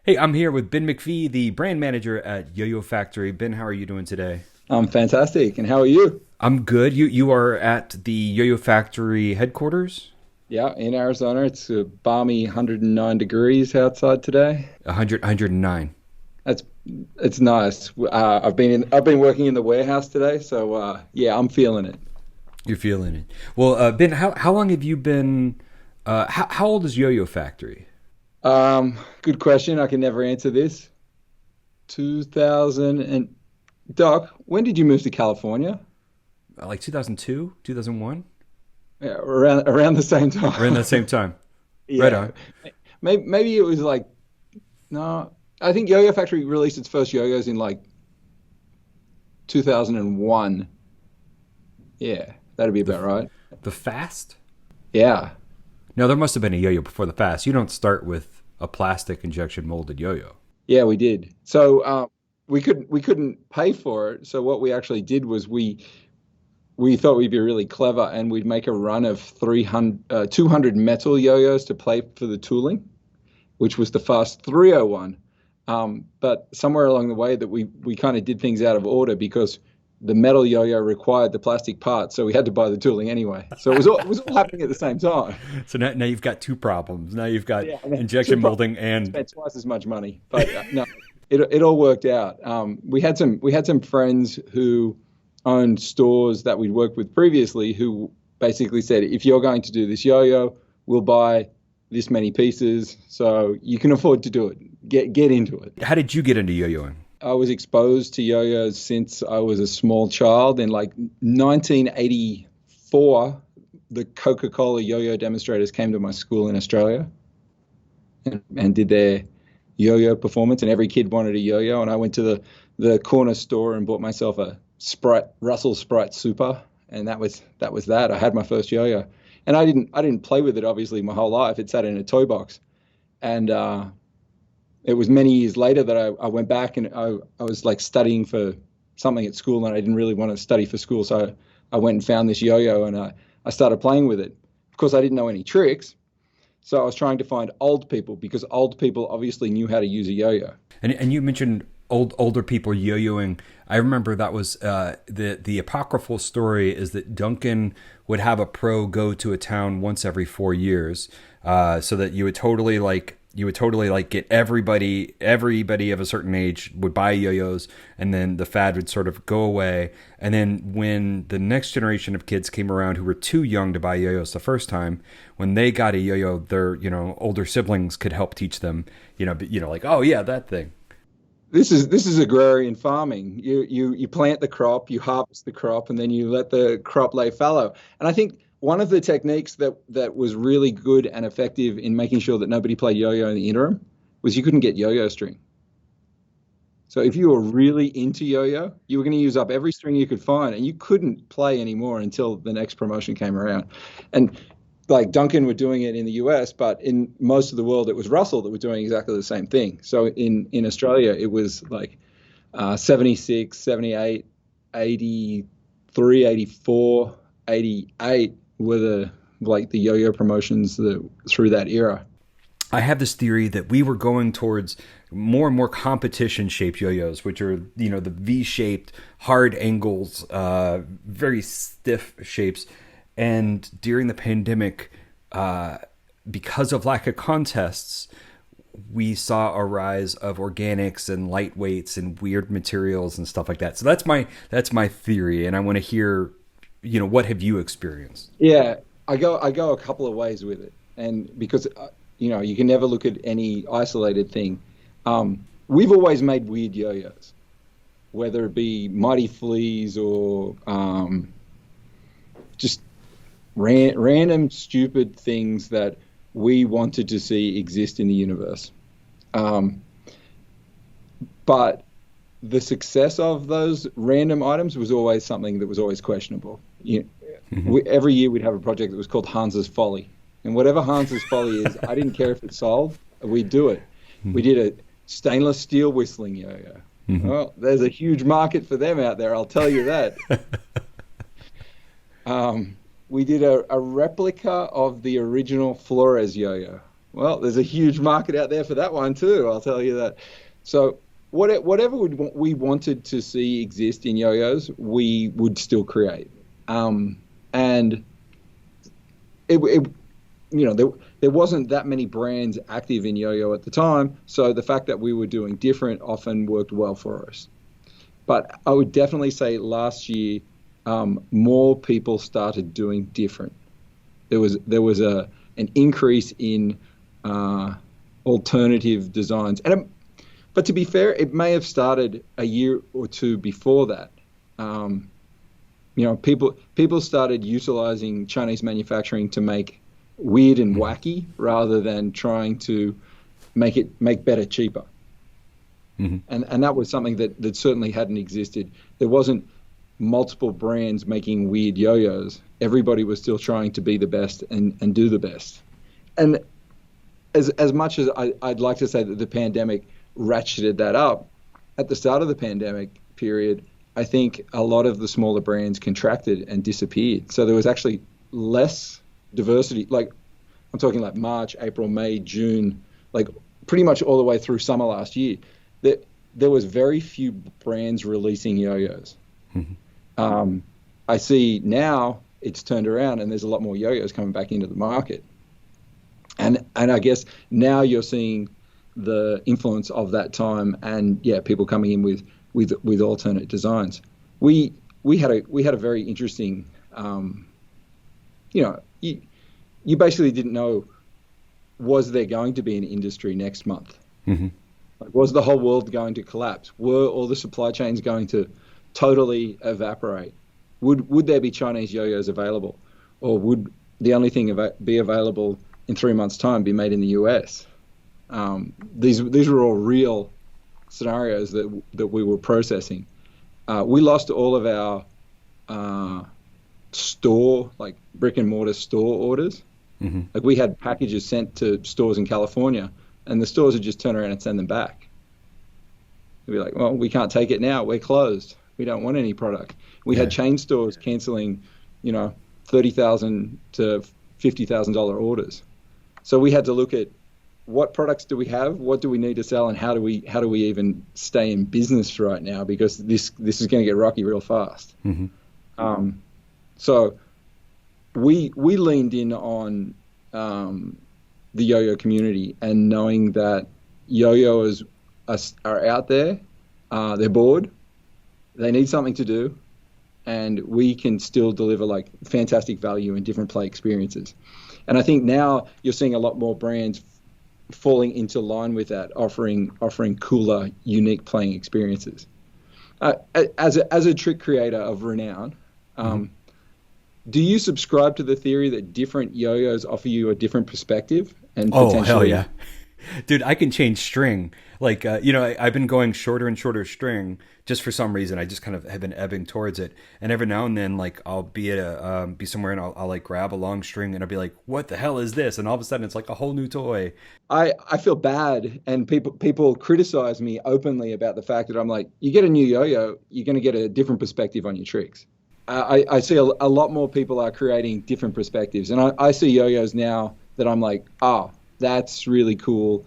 Hey, I'm here with Ben McPhee, the brand manager at YoYoFactory. Ben, how are you doing today? I'm fantastic. And how are you? I'm good. You are at the YoYoFactory headquarters? Yeah, in Arizona, it's a balmy 109 degrees outside today. 109. That's it's nice. I've been working in the warehouse today, so yeah, I'm feeling it. You're feeling it. Well, Ben, how long have you been how old is YoYoFactory? Good question. I can never answer this. 2000 and Doc, when did you move to California? Like 2002, 2001? Yeah, around the same Around time. that same time. Right Yeah, on. maybe it was like no. I think Yo-Yo Factory released its first yo-yos in like 2001. Yeah, that'd be The about right. the fast? Yeah. No, there must have been a yo-yo before the fast. You don't start with a plastic injection molded yo-yo. Yeah, we did. So we couldn't pay for it. So what we actually did was we thought we'd be really clever and we'd make a run of 200 metal yo-yos to play for the tooling, which was the Fast 301. But somewhere along the way that we kind of did things out of order because the metal yo-yo required the plastic parts, so we had to buy the tooling anyway. So it was all happening at the same time. So now you've got two problems. Now you've got Yeah, and then two injection problems. molding and Spent twice as much money, but no, it all worked out. We had some friends who owned stores that we'd worked with previously who basically said, if you're going to do this yo-yo, we'll buy this many pieces, so you can afford to do it. Get into it. how did you get into yo-yoing? I was exposed to yo-yos since I was a small child. In like 1984, the Coca-Cola yo-yo demonstrators came to my school in Australia and did their yo-yo performance, and every kid wanted a yo-yo. And I went to the corner store and bought myself a Sprite Russell Sprite Super, and that was that. I had my first yo-yo, and I didn't play with it obviously my whole life. It sat in a toy box, and it was many years later that I went back and I was like studying for something at school, and I didn't really want to study for school, so I went and found this yo-yo and I started playing with it. Of course, I didn't know any tricks, so I was trying to find old people because old people obviously knew how to use a yo-yo. And you mentioned older people yo-yoing. I remember that was the apocryphal story is that Duncan would have a pro go to a town once every 4 years, so that you would totally like get everybody of a certain age would buy yo-yos, and then the fad would sort of go away. And then when the next generation of kids came around who were too young to buy yo-yos the first time, when they got a yo-yo, their older siblings could help teach them, like, oh yeah, that thing. This is agrarian farming. You plant the crop, you harvest the crop, and then you let the crop lay fallow. And I think one of the techniques that was really good and effective in making sure that nobody played yo-yo in the interim was you couldn't get yo-yo string. So if you were really into yo-yo, you were going to use up every string you could find, and you couldn't play anymore until the next promotion came around. And like Duncan were doing it in the US, but in most of the world, it was Russell that was doing exactly the same thing. So in Australia, it was like 76, 78, 83, 84, 88 were the yo-yo promotions through that era. I have this theory that we were going towards more and more competition shaped yo-yos, which are the V-shaped, hard angles, very stiff shapes. And during the pandemic, because of lack of contests, we saw a rise of organics and lightweights and weird materials and stuff like that. So that's my theory, and I want to hear, what have you experienced? Yeah, I go a couple of ways with it, and because you can never look at any isolated thing. We've always made weird yo-yos, whether it be mighty fleas or just random stupid things that we wanted to see exist in the universe. Um, but the success of those random items was always something that was always questionable. Every year we'd have a project that was called Hans's Folly. And whatever Hans's Folly is, I didn't care if it sold, we'd do it. We did a stainless steel whistling yo-yo. Well, there's a huge market for them out there, I'll tell you that. We did a replica of the original Flores yo-yo. Well, there's a huge market out there for that one too. I'll tell you that. So whatever we wanted to see exist in yo-yos, we would still create. And it there wasn't that many brands active in yo-yo at the time, so the fact that we were doing different often worked well for us. But I would definitely say last year, more people started doing different. There was an increase in alternative designs, but to be fair, it may have started a year or two before that. Um, people started utilizing Chinese manufacturing to make weird and Mm-hmm. wacky rather than trying to make better cheaper. Mm-hmm. And that was something that certainly hadn't existed. There wasn't multiple brands making weird yo-yos. Everybody was still trying to be the best and do the best. And as much as I'd like to say that the pandemic ratcheted that up, at the start of the pandemic period, I think a lot of the smaller brands contracted and disappeared. So there was actually less diversity. Like I'm talking like March, April, May, June, like pretty much all the way through summer last year. There was very few brands releasing yo-yos. Mm-hmm. I see now it's turned around and there's a lot more yo-yos coming back into the market. And I guess now you're seeing the influence of that time and yeah, people coming in with alternate designs. We had a very interesting you basically didn't know, was there going to be an industry next month? Mm-hmm. Like, was the whole world going to collapse? Were all the supply chains going to totally evaporate? Would there be Chinese yo-yos available, or would the only thing be available in 3 months' time be made in the US? These were all real scenarios that we were processing. We lost all of our store, like brick and mortar store orders. Mm-hmm. Like we had packages sent to stores in California, and the stores would just turn around and send them back. They'd be like, "Well, we can't take it now. We're closed. We don't want any product." We had Yeah. chain stores canceling, $30,000 to $50,000 orders. So we had to look at what products do we have, what do we need to sell, and how do we even stay in business right now, because this is going to get rocky real fast. Mm-hmm. So we leaned in on the yo-yo community, and knowing that yo-yoers are out there, they're bored, they need something to do, and we can still deliver like fantastic value and different play experiences. And I think now you're seeing a lot more brands falling into line with that, offering cooler, unique playing experiences. As a trick creator of renown, Mm-hmm. do you subscribe to the theory that different yo-yos offer you a different perspective and Oh, hell potentially? yeah. Dude, I can change string. Like, I've been going shorter and shorter string just for some reason. I just kind of have been ebbing towards it. And every now and then, like, I'll be at be somewhere and I'll like grab a long string and I'll be like, what the hell is this? And all of a sudden it's like a whole new toy. I feel bad, and people criticize me openly about the fact that I'm like, you get a new yo-yo, you're going to get a different perspective on your tricks. I see a lot more people are creating different perspectives, and I see yo-yos now that I'm like, oh, that's really cool.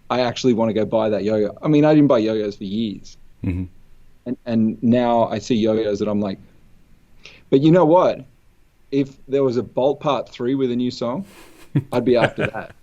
I actually want to go buy that yo-yo. I mean, I didn't buy yo-yos for years, Mm-hmm. and now I see yo-yos that I'm like, but you know what? If there was a Bolt Part 3 with a new song, I'd be after that.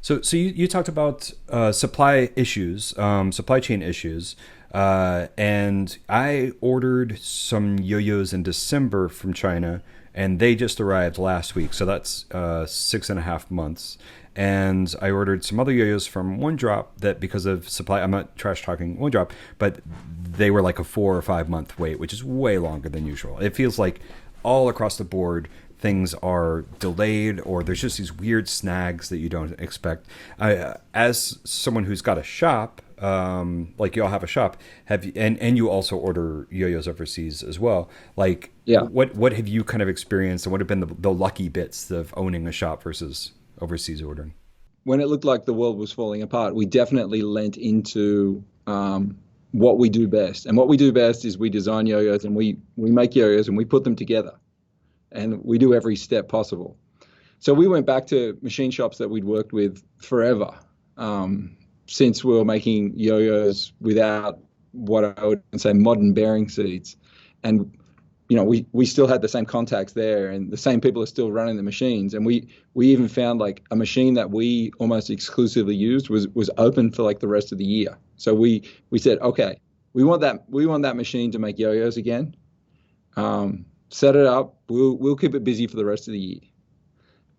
So you talked about supply issues, supply chain issues, and I ordered some yo-yos in December from China, and they just arrived last week. So that's 6.5 months. And I ordered some other yo-yos from One Drop that, because of supply, I'm not trash talking One Drop, but they were like a 4 or 5 month wait, which is way longer than usual. It feels like all across the board things are delayed, or there's just these weird snags that you don't expect. As someone who's got a shop, like y'all have a shop, have you, and you also order yo-yos overseas as well. Like, Yeah. what have you kind of experienced, and what have been the lucky bits of owning a shop versus overseas ordering? When it looked like the world was falling apart, we definitely lent into what we do best. And what we do best is we design yo-yos, and we make yo-yos and we put them together, and we do every step possible. So we went back to machine shops that we'd worked with forever, since we were making yo-yos without what I would say modern bearing seats. And we still had the same contacts there, and the same people are still running the machines. And we even found like a machine that we almost exclusively used was open for like the rest of the year. So we said, okay, we want that machine to make yo-yos again. Set it up. We'll keep it busy for the rest of the year.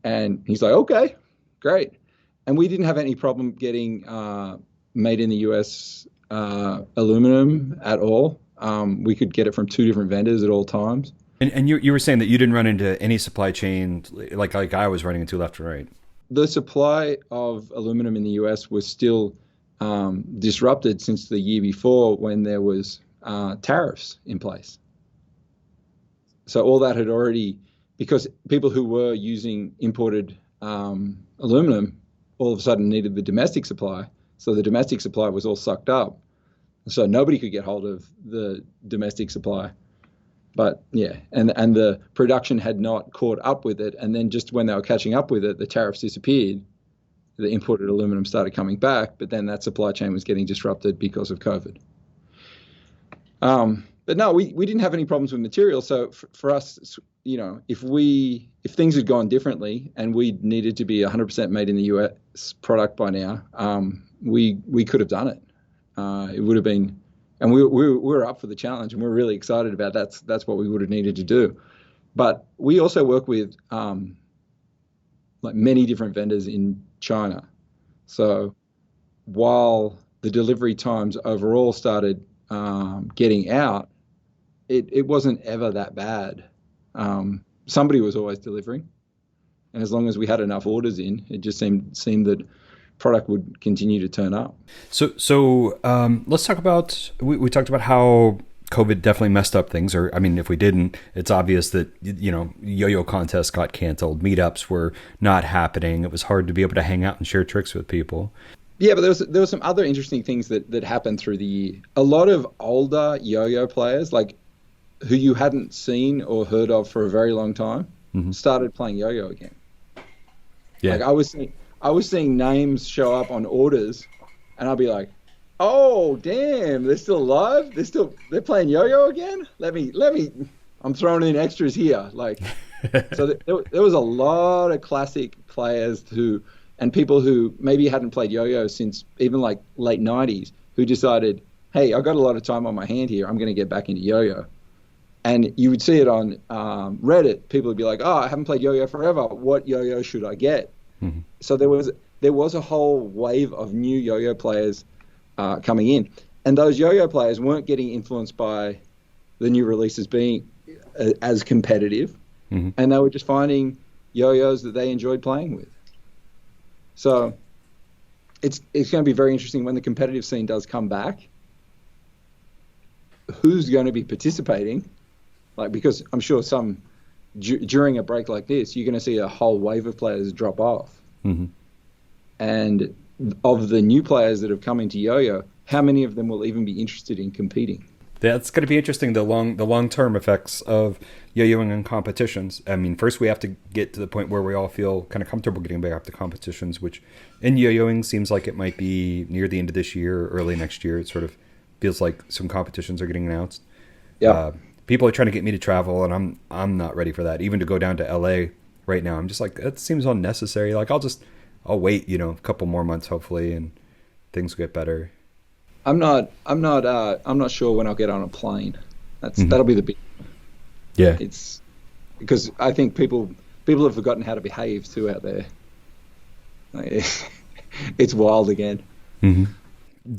And he's like, okay, great. And we didn't have any problem getting made in the US aluminum at all. We could get it from two different vendors at all times. And you were saying that you didn't run into any supply chain like I was running into left and right. The supply of aluminum in the US was still disrupted since the year before when there was tariffs in place. So all that had already, because people who were using imported aluminum all of a sudden needed the domestic supply. So the domestic supply was all sucked up. So nobody could get hold of the domestic supply. But yeah, and the production had not caught up with it. And then just when they were catching up with it, the tariffs disappeared. The imported aluminum started coming back, but then that supply chain was getting disrupted because of COVID. But no, we didn't have any problems with material. So for us, if things had gone differently and we needed to be 100% made in the US product by now, we could have done it. It would have been, and we were up for the challenge, and we're really excited about that's what we would have needed to do. But we also work with like many different vendors in China. So while the delivery times overall started getting out, it wasn't ever that bad. Somebody was always delivering, and as long as we had enough orders in, it just seemed that product would continue to turn up. So let's talk about, we talked about how COVID definitely messed up things, or I mean, if we didn't, it's obvious that, yo-yo contests got canceled, meetups were not happening. It was hard to be able to hang out and share tricks with people. Yeah, but there was some other interesting things that happened through the year. A lot of older yo-yo players, like who you hadn't seen or heard of for a very long time, started playing yo-yo again. Yeah. Like I was seeing names show up on orders, and I'll be like, "Oh, damn! They're still alive. They're playing yo-yo again. Let me. I'm throwing in extras here." Like, so there was a lot of classic players and people who maybe hadn't played yo-yo since even like late '90s, who decided, "Hey, I've got a lot of time on my hand here. I'm going to get back into yo-yo." And you would see it on Reddit. People would be like, "Oh, I haven't played yo-yo forever. What yo-yo should I get?" Mm-hmm. So there was a whole wave of new yo-yo players coming in, and those yo-yo players weren't getting influenced by the new releases being as competitive, and they were just finding yo-yos that they enjoyed playing with. So it's going to be very interesting when the competitive scene does come back. Who's going to be participating? Like, because I'm sure during a break like this, you're going to see a whole wave of players drop off. Mm-hmm. And of the new players that have come into yo-yo, how many of them will even be interested in competing? That's going to be interesting, the long-term effects of yo-yoing in competitions. I mean, first we have to get to the point where we all feel kind of comfortable getting back up to competitions, which in yo-yoing seems like it might be near the end of this year or early next year. It sort of feels like some competitions are getting announced. Yeah. People are trying to get me to travel, and I'm not ready for that. Even to go down to LA right now, I'm just like, that seems unnecessary. Like, I'll wait, a couple more months hopefully, and things get better. I'm not sure when I'll get on a plane. That'll be the big. Yeah. It's because I think people have forgotten how to behave too out there. It's wild again. Mm-hmm.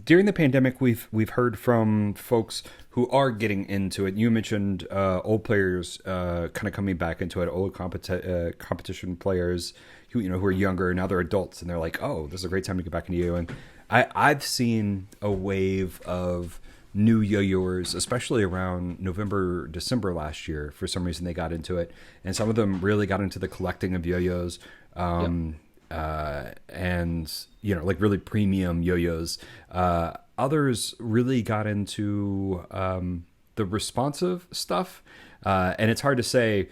During the pandemic, we've heard from folks who are getting into it. You mentioned old players kind of coming back into it, old competition players who are younger, now they're adults, and they're like, oh, this is a great time to get back into yo-yoing. I've seen a wave of new yo-yoers, especially around November, December last year. For some reason, they got into it, and some of them really got into the collecting of yo-yos. And like really premium yo-yos. Others really got into the responsive stuff. And it's hard to say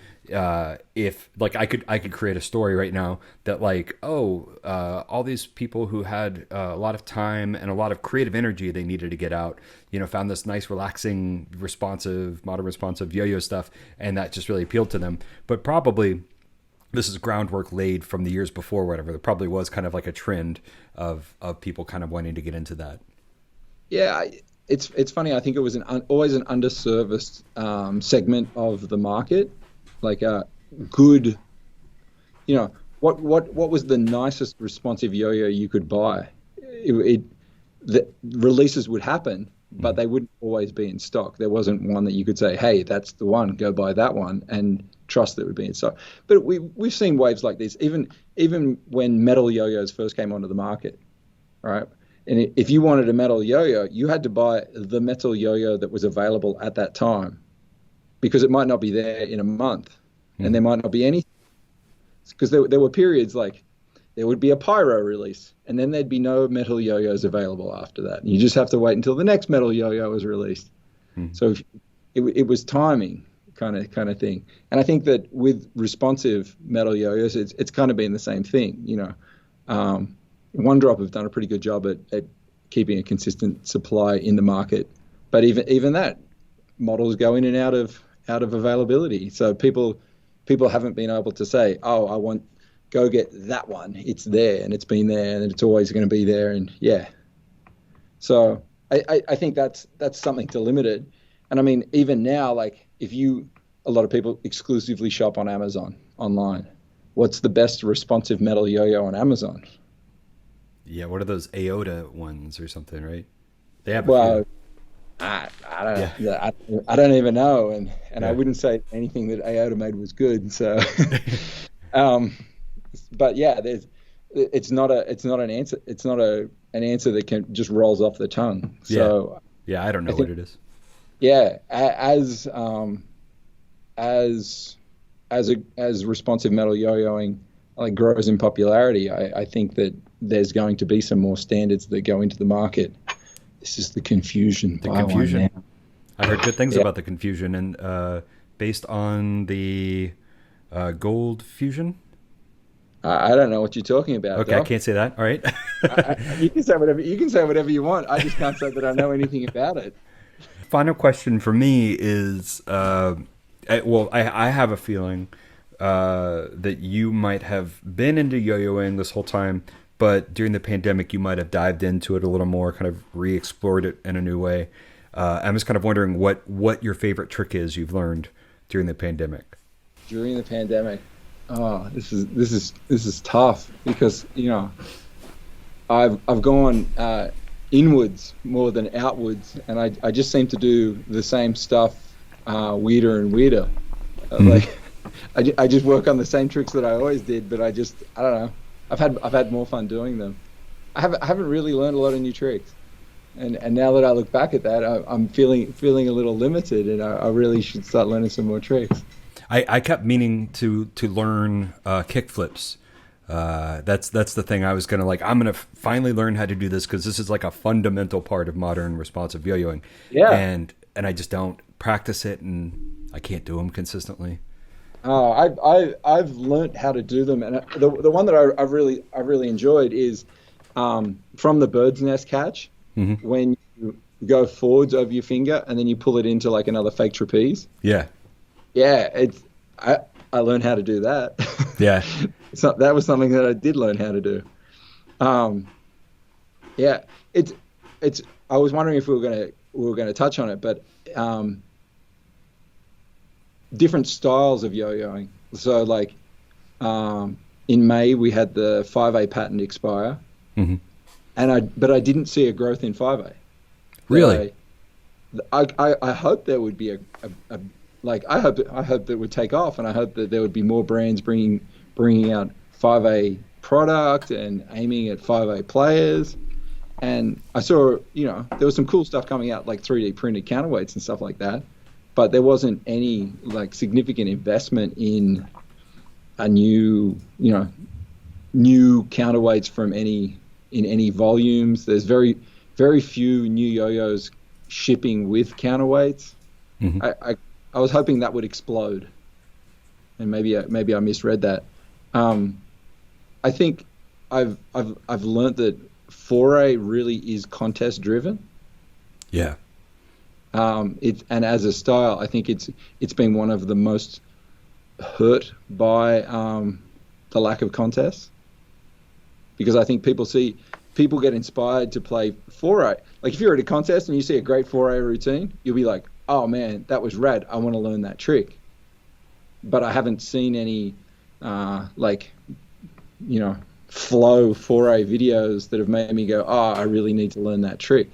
if like I could create a story right now that like, all these people who had a lot of time and a lot of creative energy they needed to get out, found this nice, relaxing, responsive, modern responsive yo-yo stuff, and that just really appealed to them. But probably this is groundwork laid from the years before, whatever. There probably was kind of like a trend of people kind of wanting to get into that. Yeah, it's funny. I think it was always an underserviced segment of the market, like a good, what was the nicest responsive yo-yo you could buy? The releases would happen, but they wouldn't always be in stock. There wasn't one that you could say, hey, that's the one, go buy that one, and trust that it would be in stock. But we've seen waves like this, even when metal yo-yos first came onto the market, right? And if you wanted a metal yo-yo, you had to buy the metal yo-yo that was available at that time, because it might not be there in a month, and there might not be any, because there were periods like there would be a pyro release, and then there'd be no metal yo-yos available after that. And you just have to wait until the next metal yo-yo was released. So it was timing kind of thing. And I think that with responsive metal yo-yos, it's kind of been the same thing. One Drop have done a pretty good job at keeping a consistent supply in the market, but even that, models go in and out of availability. So people haven't been able to say, oh, go get that one. It's there, and it's been there, and it's always going to be there. And yeah, so I think that's something to limit it. And I mean, even now, like a lot of people exclusively shop on Amazon online. What's the best responsive metal yo-yo on Amazon? Yeah, what are those Aota ones or something, right? They have I don't know. Yeah. I don't even know, and Yeah. I wouldn't say anything that Aota made was good. So, but yeah, it's not an answer. It's not an answer that can just rolls off the tongue. So yeah, I don't know what it is. Yeah, as responsive metal yo-yoing like grows in popularity, I think that there's going to be some more standards that go into the market. This is the Confusion. The Confusion. I heard good things about the Confusion, and based on the Gold Fusion. I don't know what you're talking about. Okay, Doc. I can't say that. All right. You can say whatever you want. I just can't say that I know anything about it. Final question for me is, I have a feeling that you might have been into yo-yoing this whole time, but during the pandemic, you might have dived into it a little more, kind of re-explored it in a new way. I'm just kind of wondering what your favorite trick is you've learned during the pandemic. During the pandemic, this is tough, because I've gone inwards more than outwards, and I just seem to do the same stuff weirder and weirder. Like I just work on the same tricks that I always did, but I don't know. I've had more fun doing them. I haven't really learned a lot of new tricks, and now that I look back at that, I'm feeling a little limited, and I really should start learning some more tricks. I kept meaning to learn kick flips. That's the thing. I was gonna I'm gonna finally learn how to do this, because this is like a fundamental part of modern responsive yo-yoing. Yeah. And I just don't practice it, and I can't do them consistently. I've learned how to do them, and the one that I've really enjoyed is from the bird's nest catch, when you go forwards over your finger and then you pull it into like another fake trapeze. Yeah, I learned how to do that. Yeah, so that was something that I did learn how to do. Yeah, it's. I was wondering if we were gonna touch on it, but different styles of yo-yoing. So like in May we had the 5A patent expire, but I didn't see a growth in 5A. Really? I hope there would be I hope that it would take off, and I hope that there would be more brands bringing out 5A product and aiming at 5A players. And I saw, there was some cool stuff coming out, like 3D printed counterweights and stuff like that, but there wasn't any like significant investment in a new counterweights in any volumes. There's very, very few new yo-yos shipping with counterweights. I was hoping that would explode, and maybe I misread that. Um, I think I've learned that foray really is contest driven. Yeah. And as a style, I think it's been one of the most hurt by the lack of contests, because I think people get inspired to play foray. Like if you're at a contest and you see a great foray routine, you'll be like, "Oh man, that was rad! I want to learn that trick." But I haven't seen any like flow foray videos that have made me go, "Oh, I really need to learn that trick."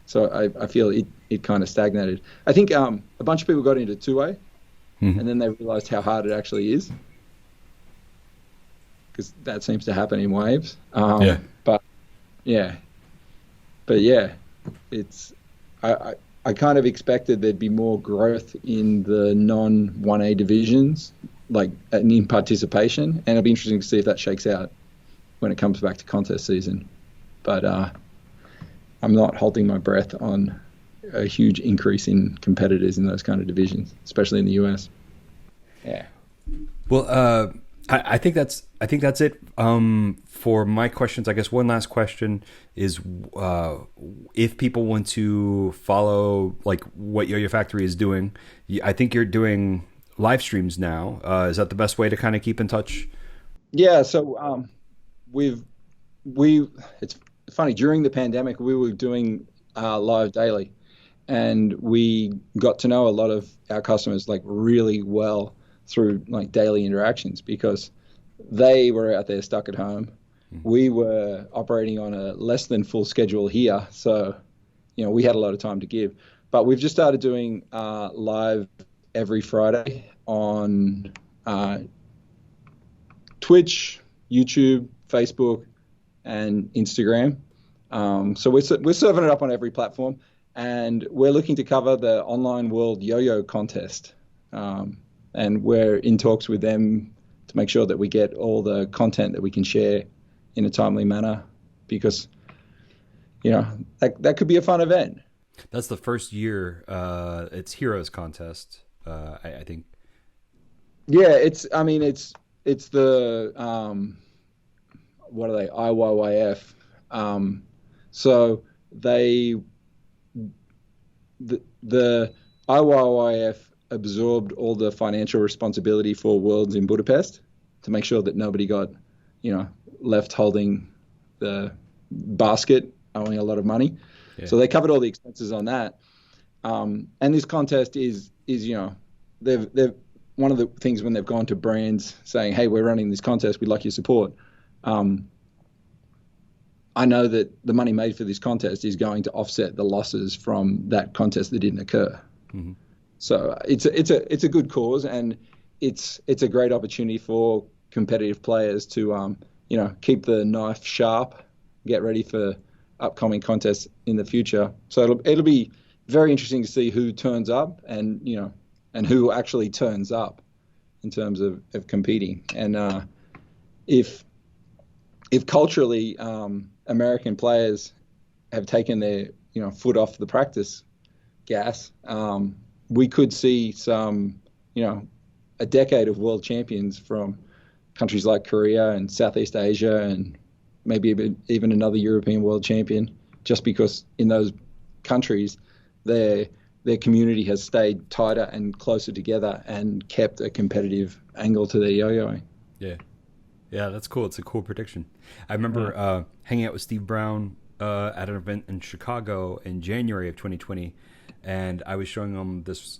So I feel it kind of stagnated. I think a bunch of people got into two-way, and then they realized how hard it actually is, because that seems to happen in waves. Yeah. But yeah, it's I kind of expected there'd be more growth in the non 1A divisions, like in participation, and it'll be interesting to see if that shakes out when it comes back to contest season. But I'm not holding my breath on a huge increase in competitors in those kind of divisions, especially in the US. Yeah. Well, I think that's it for my questions. I guess one last question is if people want to follow like what YoYoFactory is doing. I think you're doing live streams now. Is that the best way to kind of keep in touch? Yeah. So it's funny, during the pandemic we were doing live daily, and we got to know a lot of our customers like really well through like daily interactions, because they were out there stuck at home. We were operating on a less than full schedule here, so we had a lot of time to give. But we've just started doing live every Friday on Twitch, YouTube, Facebook, and Instagram. So we're serving it up on every platform, and we're looking to cover the online world yo-yo contest. And we're in talks with them to make sure that we get all the content that we can share in a timely manner, because that could be a fun event. That's the first year. It's Heroes contest. I think. Yeah, it's the what are they, IYYF. So the IYYF absorbed all the financial responsibility for Worlds in Budapest to make sure that nobody got left holding the basket, owing a lot of money. Yeah. So they covered all the expenses on that. And this contest is they've one of the things when they've gone to brands saying, "Hey, we're running this contest, we'd like your support." I know that the money made for this contest is going to offset the losses from that contest that didn't occur. Mm-hmm. So it's a good cause, and it's a great opportunity for competitive players to keep the knife sharp, get ready for upcoming contests in the future. So it'll be very interesting to see who turns up, and who actually turns up in terms of competing. And if culturally American players have taken their foot off the practice gas, we could see some a decade of world champions from countries like Korea and Southeast Asia, and maybe even another European world champion, just because in those countries their community has stayed tighter and closer together and kept a competitive angle to their yo-yoing. Yeah, that's cool. It's a cool prediction. I remember hanging out with Steve Brown at an event in Chicago in January of 2020, and I was showing him this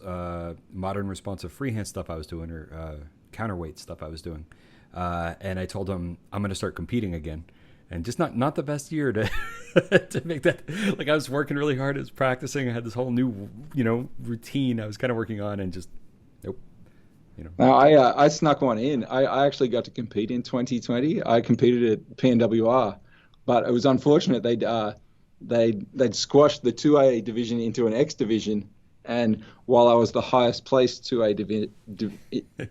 modern responsive freehand stuff I was doing, or counterweight stuff I was doing. And I told him I'm going to start competing again. And just not the best year to to make that. Like, I was working really hard. I was practicing. I had this whole new routine I was kind of working on, and just nope. I snuck one in. I actually got to compete in 2020. I competed at PNWR, but it was unfortunate they'd squashed the 2A division into an X division, and while I was the highest placed 2A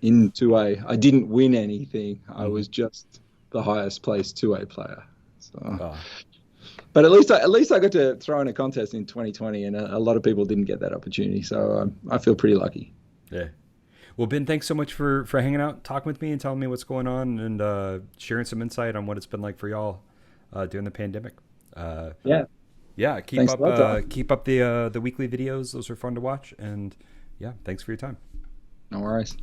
in 2A, I didn't win anything. I was just the highest placed 2A player. So, but at least I got to throw in a contest in 2020, and a lot of people didn't get that opportunity. So I feel pretty lucky. Yeah. Well, Ben, thanks so much for hanging out, talking with me, and telling me what's going on, and sharing some insight on what it's been like for y'all during the pandemic. Uh, Yeah. yeah, Thanks a lot, Tom. keep up the weekly videos. Those are fun to watch, and yeah, thanks for your time. No worries.